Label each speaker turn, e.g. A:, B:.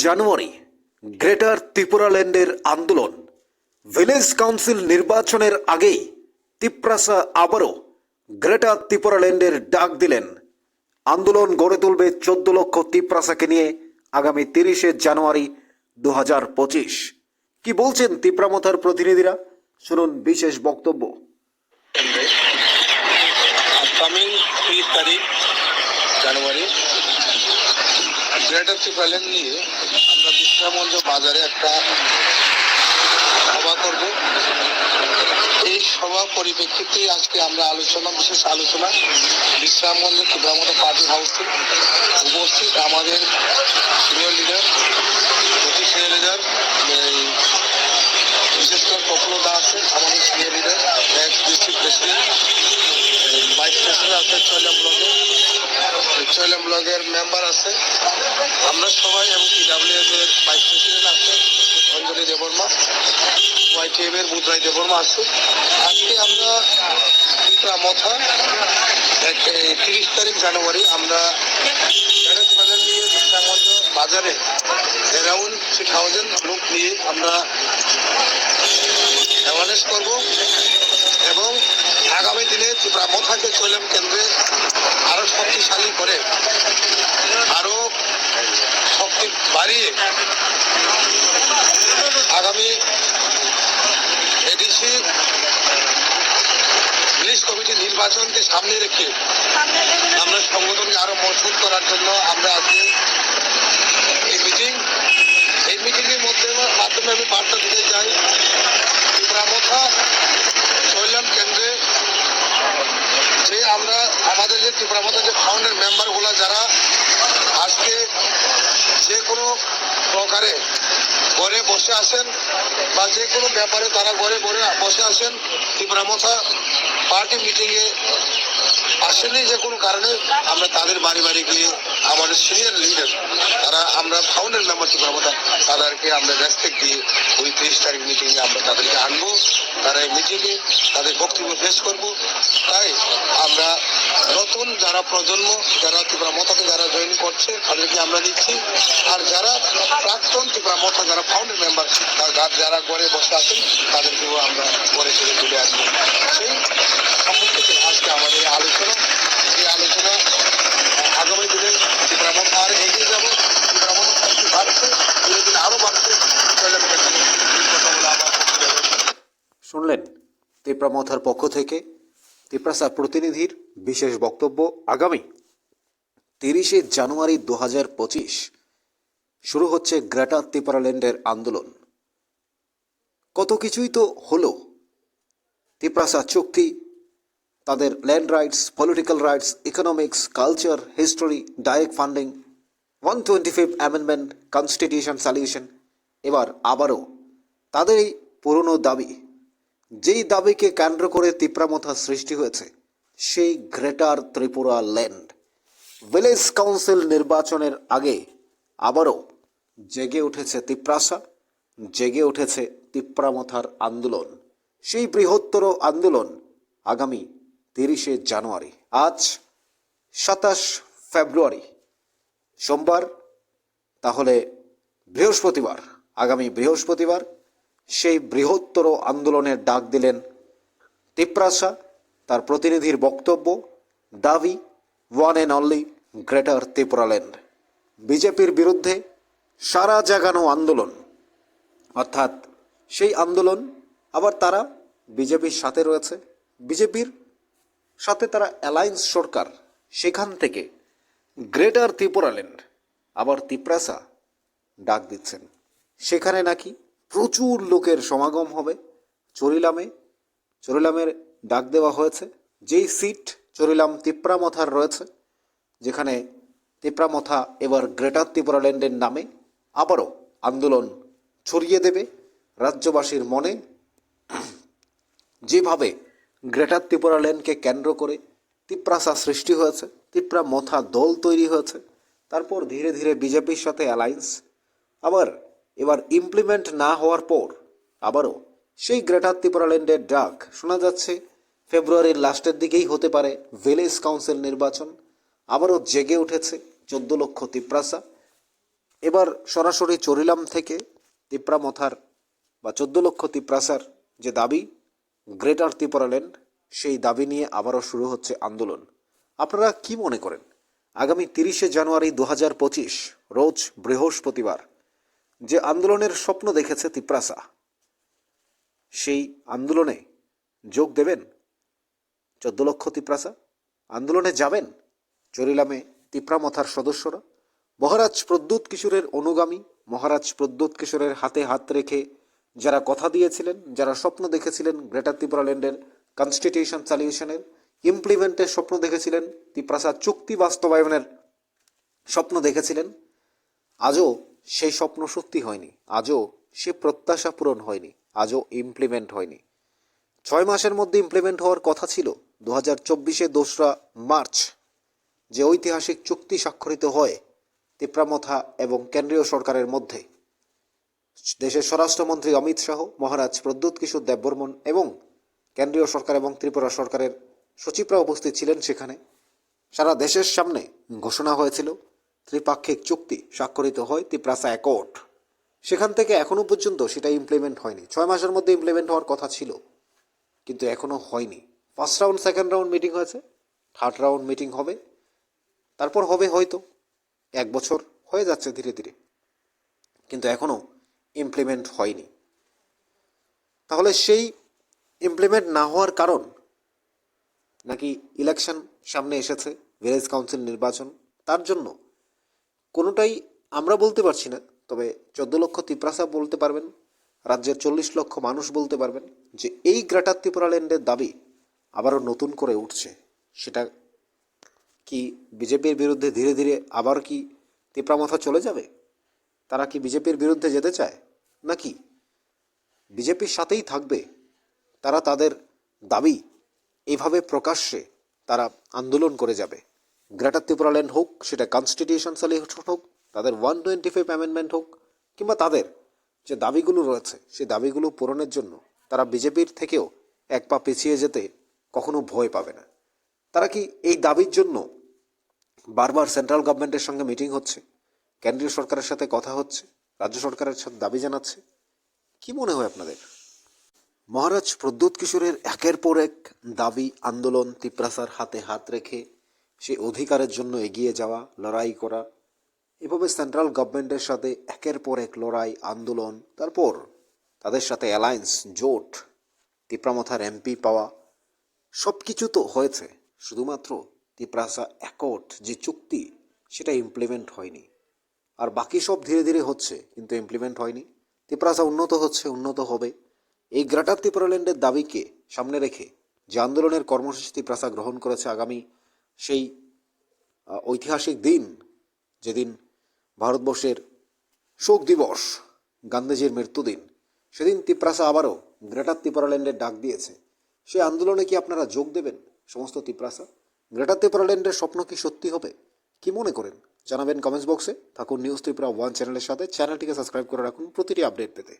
A: জানুয়ারি greater ত্রিপুরাল্যান্ডের আন্দোলন। Village council নির্বাচনের আগেই তিপ্রাসা আবারও গ্রেটার ত্রিপুরাল্যান্ডের ডাক দিলেন। আন্দোলন গড়ে তুলবে 14 লক্ষ তিপ্রাসাকে নিয়ে আগামী 30 জানুয়ারি 2025। কি বলছেন তিপ্রামথার প্রতিনিধিরা, শুনুন বিশেষ বক্তব্য।
B: কামিং 30 তারিখ জানুয়ারি গ্রেটার ত্রিপুরাল্যান্ড নিয়ে আমরা বিশ্রামগঞ্জ বাজারে একটা সভা করব। এই সভা পরিপ্রেক্ষিতে আজকে আমরা বিশেষ আলোচনা বিশ্রামগঞ্জ ত্রিপুরামথা পার্টি হাউসে উপস্থিত আমাদের সিনিয়র লিডার বিশেষ করে কখনো দা আছে, আমাদের senior leader, x district president, vice president আছে চয়লাম ব্লগের মেম্বার আছে, আমরা সবাই, এবং পিডাব্লিউএফ এর ভাইস প্রেসিডেন্ট আছে অঞ্জলি দেববর্মা, ওয়াইটিএফ এর বুধরাই দেববর্মা আছে। আজকে আমরা ত্রিপুরামথা 30 তারিখ জানুয়ারি আমরা নিয়ে বিশ্রামগঞ্জ বাজারে অ্যারাউন্ড 3000 লোক নিয়ে আমরা অ্যাওয়ারনেস করব এবং আগামী দিনে ত্রিপুরামথাকে চয়লাম কেন্দ্রে আরো শক্তিশালী করে, আরো শক্তি বাড়িয়ে আগামী এডিসি ভিলেজ কমিটি নির্বাচনকে সামনে রেখে আমরা সংগঠনকে আরো মজবুত করার জন্য আমরা আজকে এই মিটিংয়ের মাধ্যমে আমি বার্তা দিতে চাই। ত্রিপুরামথা চয়লাম কেন্দ্রে যে আমরা আমাদের যে ত্রিপুরামথা যে ফাউন্ডার মেম্বারগুলো যারা আজকে যে কোনো প্রকারে ঘরে বসে আছেন বা যে কোনো ব্যাপারে তারা ঘরে বসে আছেন, ত্রিপুরামথা পার্টি মিটিংয়ে আসেনি যে কোনো কারণে, আমরা তাদের বাড়ি বাড়ি গিয়ে আমাদের সিনিয়র লিডার তারা আমরা ফাউন্ডার মেম্বার ত্রিপুরামথা তাদেরকে আমরা রেসপেক্ট দিয়ে ওই 30 তারিখ মিটিংয়ে আমরা তাদেরকে আনবো। তারা এই মিটিংয়ে তাদের বক্তব্য পেশ করবো। তাই আমরা নতুন যারা প্রজন্ম, যারা ত্রিপুরামথাকে যারা জয়েন করছে তাদেরকে আমরা দিচ্ছি, আর যারা প্রাক্তন ত্রিপুরামথা যারা ফাউন্ডার মেম্বার যারা ঘরে বসে আছেন তাদেরকেও আমরা ঘরে ছেড়ে তুলে আসবো। সেই সম্পর্কে আজকে আমাদের এই আলোচনা আগামী দিনে ত্রিপুরামথা আর এগিয়ে যাবো, ত্রিপুরামথা বাড়ছে, ধীরে ধীরে আরো বাড়ছে।
A: শুনলেন তিপ্রামথার পক্ষ থেকে তিপ্রাসা প্রতিনিধির বিশেষ বক্তব্য। আগামী 30 জানুয়ারি 2025 শুরু হচ্ছে গ্রেটার ত্রিপুরাল্যান্ডের আন্দোলন। কত কিছুই তো হলো। তিপ্রাসা চুক্তি, তাদের land rights, political rights, economics, culture, history, direct funding, 125th amendment, constitution solution. এবার আবারও তাদের এই পুরনো দাবি, যেই দাবিকে কেন্দ্র করে তিপ্রামথা সৃষ্টি হয়েছে, সেই গ্রেটার ত্রিপুরাল্যান্ড। ভিলেজ কাউন্সিল নির্বাচনের আগে আবারও জেগে উঠেছে তিপ্রাসা, জেগে উঠেছে তিপ্রামথার আন্দোলন। সেই বৃহত্তর আন্দোলন আগামী 30 জানুয়ারি। আজ 27 ফেব্রুয়ারি সোমবার, তাহলে বৃহস্পতিবার, আগামী বৃহস্পতিবার সেই বৃহত্তর আন্দোলনের ডাক দিলেন তিপ্রাসা। তার প্রতিনিধির বক্তব্য, দাবি one and only greater Tripuraland. বিজেপির বিরুদ্ধে সারা জাগানো আন্দোলন, অর্থাৎ সেই আন্দোলন। আবার তারা বিজেপির সাথে রয়েছে, বিজেপির সাথে তারা অ্যালায়েন্স সরকার, সেখান থেকে গ্রেটার ত্রিপুরাল্যান্ড আবার তিপ্রাসা ডাক দিচ্ছেন। সেখানে নাকি প্রচুর লোকের সমাগম হবে। চরিলামের ডাক দেওয়া হয়েছে, যেই সিট চরিলাম তিপ্রামথার রয়েছে, যেখানে তিপ্রামথা এবার গ্রেটার ত্রিপুরাল্যান্ডের নামে আবারও আন্দোলন ছড়িয়ে দেবে রাজ্যবাসীর মনে। যেভাবে গ্রেটার ত্রিপুরাল্যান্ডকে কেন্দ্র করে তিপ্রাসা সৃষ্টি হয়েছে, তিপ্রামথা দল তৈরি হয়েছে, তারপর ধীরে ধীরে বিজেপির সাথে অ্যালায়েন্স, আবার এবার ইমপ্লিমেন্ট না হওয়ার পর আবারও সেই গ্রেটার ত্রিপুরাল্যান্ডের ডাক শোনা যাচ্ছে। ফেব্রুয়ারির লাস্টের দিকেই হতে পারে ভিলেজ কাউন্সিল নির্বাচন। আবারও জেগে উঠেছে 14 লক্ষ তিপ্রাসা। এবার সরাসরি চরিলাম থেকে তিপ্রামথার বা 14 লক্ষ তিপ্রাসার যে দাবি গ্রেটার ত্রিপুরাল্যান্ড, সেই দাবি নিয়ে আবারও শুরু হচ্ছে আন্দোলন। আপনারা কি মনে করেন আগামী 30শে জানুয়ারি 2025 রোজ বৃহস্পতিবার যে আন্দোলনের স্বপ্ন দেখেছে তিপ্রাসা, সেই আন্দোলনে যোগ দেবেন 14 লক্ষ তিপ্রাসা? আন্দোলনে যাবেন চরিলামে তিপ্রামথার সদস্যরা? মহারাজ প্রদ্যুৎ কিশোরের অনুগামী, মহারাজ প্রদ্যুৎ কিশোরের হাতে হাত রেখে যারা কথা দিয়েছিলেন, যারা স্বপ্ন দেখেছিলেন গ্রেটার ত্রিপুরাল্যান্ডের কনস্টিটিউশন সলিউশনের ইমপ্লিমেন্টের স্বপ্ন দেখেছিলেন, তিপ্রাসা চুক্তি বাস্তবায়নের স্বপ্ন দেখেছিলেন, আজও সেই স্বপ্ন সত্যি হয়নি, আজও সে প্রত্যাশা পূরণ হয়নি, আজও ইমপ্লিমেন্ট হয়নি। 6 মাসের মধ্যে ইমপ্লিমেন্ট হওয়ার কথা ছিল 2024 2রা মার্চ যে ঐতিহাসিক চুক্তি স্বাক্ষরিত হয় তিপ্রামথা এবং কেন্দ্রীয় সরকারের মধ্যে। দেশের স্বরাষ্ট্রমন্ত্রী অমিত শাহ, মহারাজ প্রদ্যুৎ কিশোর দেববর্মন এবং কেন্দ্রীয় সরকার এবং ত্রিপুরা সরকারের সচিবরা উপস্থিত ছিলেন সেখানে। সারা দেশের সামনে ঘোষণা হয়েছিল, ত্রিপাক্ষিক চুক্তি স্বাক্ষরিত হয় তিপ্রাসা অ্যাকর্ড। সেখান থেকে এখনো পর্যন্ত সেটা ইমপ্লিমেন্ট হয়নি। 6 মাসের মধ্যে ইমপ্লিমেন্ট হওয়ার কথা ছিল, কিন্তু এখনো হয়নি। First round, second round meeting হয়েছে, থার্ড রাউন্ড মিটিং হবে, তারপর হবে হয়তো। 1 বছর হয়ে যাচ্ছে ধীরে ধীরে, কিন্তু এখনো ইমপ্লিমেন্ট হয়নি। তাহলে সেই ইমপ্লিমেন্ট না হওয়ার কারণ নাকি ইলেকশন সামনে এসেছে, ভিলেজ কাউন্সিল নির্বাচন, তার জন্য? কোনোটাই আমরা বলতে পারছি না। তবে 14 লক্ষ তিপ্রাসা বলতে পারবেন, রাজ্যের 40 লক্ষ মানুষ বলতে পারবেন যে এই গ্রেটার ত্রিপুরাল্যান্ডের দাবি আবারও নতুন করে উঠছে। সেটা কি বিজেপির বিরুদ্ধে ধীরে ধীরে আবার কি তিপ্রামথা চলে যাবে? তারা কি বিজেপির বিরুদ্ধে যেতে চায়, নাকি বিজেপির সাথেই থাকবে? তারা তাদের দাবি এইভাবে প্রকাশ্যে তারা আন্দোলন করে যাবে। গ্রেটার ত্রিপুরাল্যান্ড হোক, সেটা কনস্টিটিউশন সলিউশন হোক, তাদের 125 অ্যামেন্ডমেন্ট হোক, কিংবা তাদের যে দাবিগুলো রয়েছে সেই দাবিগুলো পূরণের জন্য তারা বিজেপির থেকেও এক পা পিছিয়ে যেতে কখনো ভয় পাবে না। তারা কি এই দাবির জন্য বারবার সেন্ট্রাল গভর্নমেন্টের সঙ্গে মিটিং হচ্ছে, কেন্দ্রীয় সরকারের সাথে কথা হচ্ছে, রাজ্য সরকারের সাথে দাবি জানাচ্ছে? কি মনে হয় আপনাদের? মহারাজ প্রদ্যুৎ কিশোরের একের পর এক দাবি, আন্দোলন, তিপ্রাসার হাতে হাত রেখে সেই অধিকারের জন্য এগিয়ে যাওয়া, লড়াই করা, এভাবে সেন্ট্রাল গভর্নমেন্টের সাথে একের পর এক লড়াই, আন্দোলন, তারপর তাদের সাথে অ্যালায়েন্স, জোট, তিপ্রামথার এমপি পাওয়া, সব কিছু তো হয়েছে, শুধুমাত্র তিপ্রাসা অ্যাকর্ড যে চুক্তি সেটা ইমপ্লিমেন্ট হয়নি। আর বাকি সব ধীরে ধীরে হচ্ছে, কিন্তু ইমপ্লিমেন্ট হয়নি। তিপ্রাসা উন্নত হচ্ছে, উন্নত হবে। এই গ্রেটার ত্রিপুরাল্যান্ডের দাবিকে সামনে রেখে যে আন্দোলনের কর্মসূচি তিপ্রাসা গ্রহণ করেছে আগামী সেই ঐতিহাসিক দিন, যেদিন ভারতবর্ষের শোক দিবস, গান্ধীজির মৃত্যুদিন, সেদিন তিপ্রাসা আবারও গ্রেটার ত্রিপুরাল্যান্ডের ডাক দিয়েছে। সেই আন্দোলনে কি আপনারা যোগ দেবেন সমস্ত তিপ্রাসা? গ্রেটার ত্রিপুরাল্যান্ডের স্বপ্ন কি সত্যি হবে? কি মনে করেন জানাবেন কমেন্টস বক্সে। থাকুন নিউজ ত্রিপুরা 1 চ্যানেলের সাথে। চ্যানেলটিকে সাবস্ক্রাইব করে রাখুন প্রতিটি আপডেট পেতে।